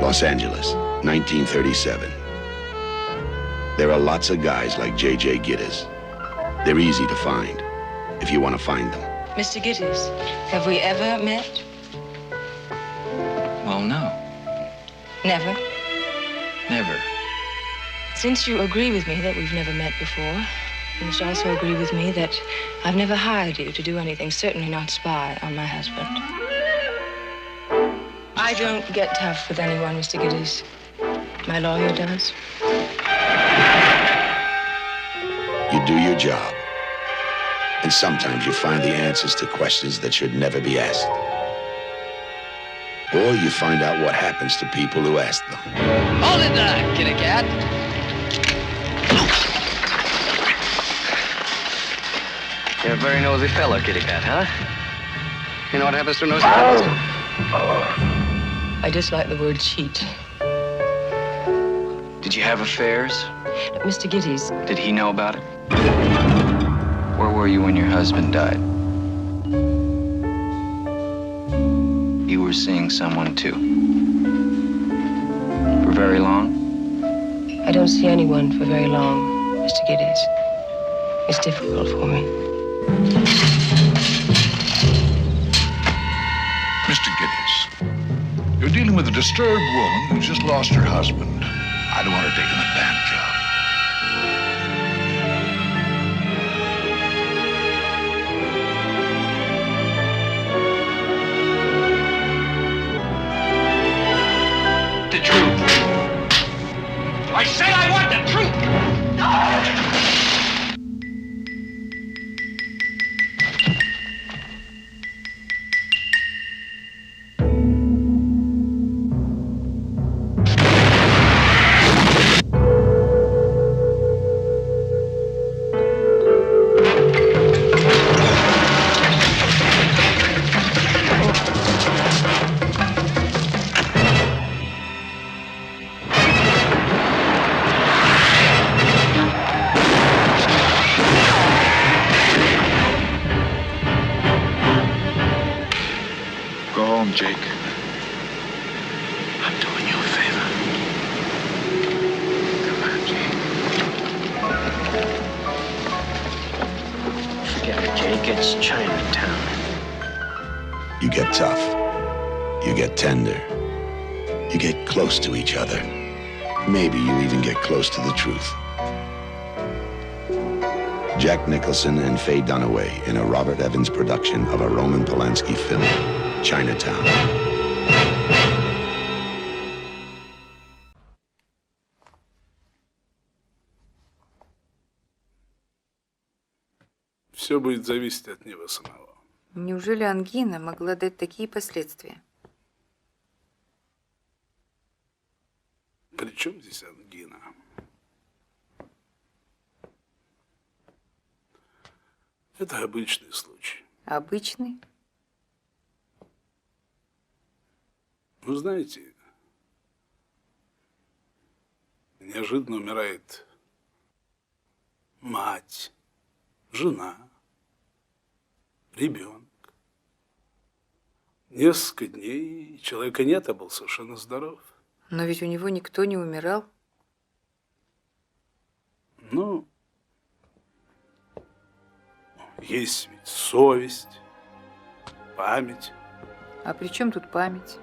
Los Angeles, 1937. There are lots of guys like J.J. Gittes. They're easy to find, if you want to find them. Mr. Gittes, have we ever met? Well, no. Never? Never. Since you agree with me that we've never met before, you must also agree with me that I've never hired you to do anything, certainly not spy on my husband. I don't get tough with anyone, Mr. Gittes. My lawyer does. You do your job. And sometimes you find the answers to questions that should never be asked. Or you find out what happens to people who ask them. Hold it there, kitty cat. You're a very nosy fellow, kitty cat, huh? You know what happens to nosy fellows? I dislike the word cheat. Did you have affairs? Mr. Gittes. Did he know about it? Where were you when your husband died? You were seeing someone, too. For very long? I don't see anyone for very long, Mr. Gittes. It's difficult for me. Mr. Gittes, you're dealing with a disturbed woman who just lost her husband. I don't want her taken advantage of. The truth. I said I want the truth. Jake. I'm doing you a favor. Come on, Jake. Forget it, Jake. It's Chinatown. You get tough. You get tender. You get close to each other. Maybe you even get close to the truth. Jack Nicholson and Faye Dunaway in a Robert Evans production of a Roman Polanski film, Chinatown. Все будет зависеть от него самого. Неужели ангина могла дать такие последствия? При чем здесь ангина? Это обычный случай. Обычный? Вы знаете, неожиданно умирает мать, жена, ребенок. Несколько дней человека нет, а был совершенно здоров. Но ведь у него никто не умирал. Ну, есть ведь совесть, память. А при чем тут память?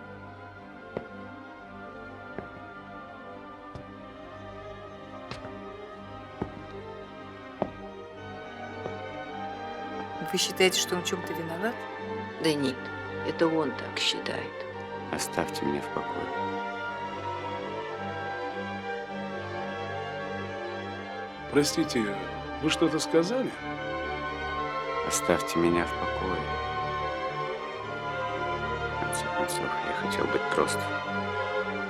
Вы считаете, что он в чем-то виноват? Да нет, это он так считает. Оставьте меня в покое. Простите, вы что-то сказали? Оставьте меня в покое. В конце концов, я хотел быть просто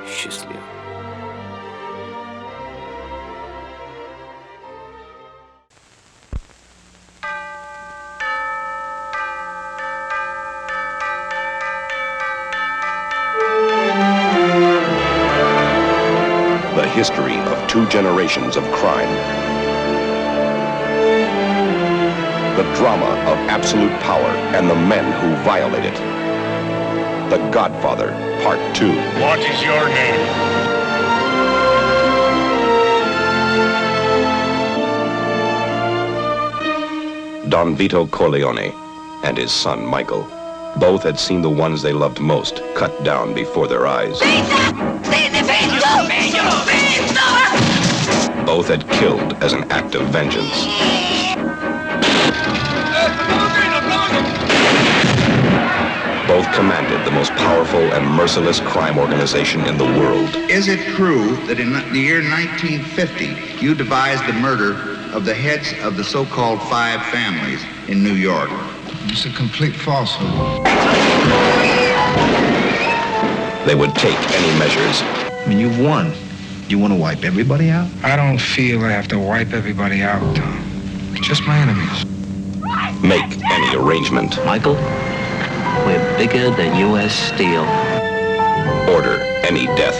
счастливым. The history of 2 generations of crime. The drama of absolute power and the men who violate it. The Godfather, Part 2. What is your name? Don Vito Corleone and his son Michael both had seen the ones they loved most cut down before their eyes. Both had killed as an act of vengeance. Both commanded the most powerful and merciless crime organization in the world. Is it true that in the year 1950, you devised the murder of the heads of the so-called 5 families in New York? It's a complete falsehood. They would take any measures. I mean, you've won. You want to wipe everybody out? I don't feel I have to wipe everybody out, Tom. Just my enemies. Make any arrangement. Michael, we're bigger than U.S. Steel. Order any death.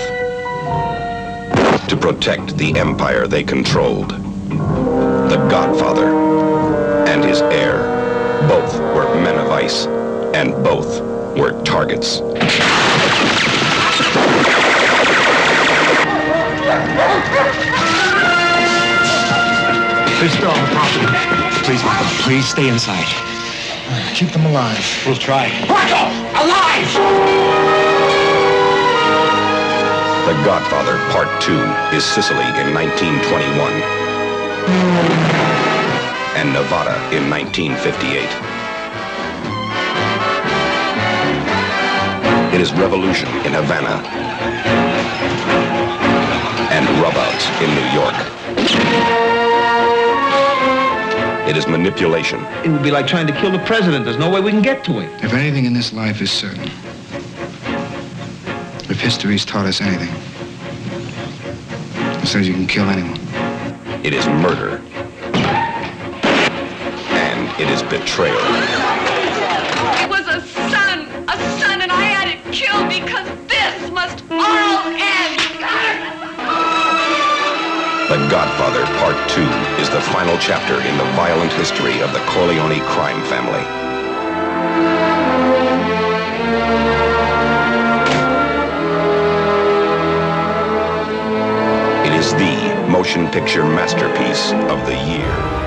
To protect the empire they controlled. The Godfather and his heir. Both were men of ice, and both were targets. There's still on the property. Please, Michael, please stay inside. Keep them alive. We'll try. Michael! Alive! The Godfather Part 2 is Sicily in 1921 and Nevada in 1958. It is revolution in Havana and rubouts in New York. It is manipulation. It would be like trying to kill the president. There's no way we can get to him. If anything in this life is certain, if history's taught us anything, it says you can kill anyone. It is murder. And it is betrayal. It was a son, and I had it killed because this must all end. The Godfather Part 2 is the final chapter in the violent history of the Corleone crime family. It is the motion picture masterpiece of the year.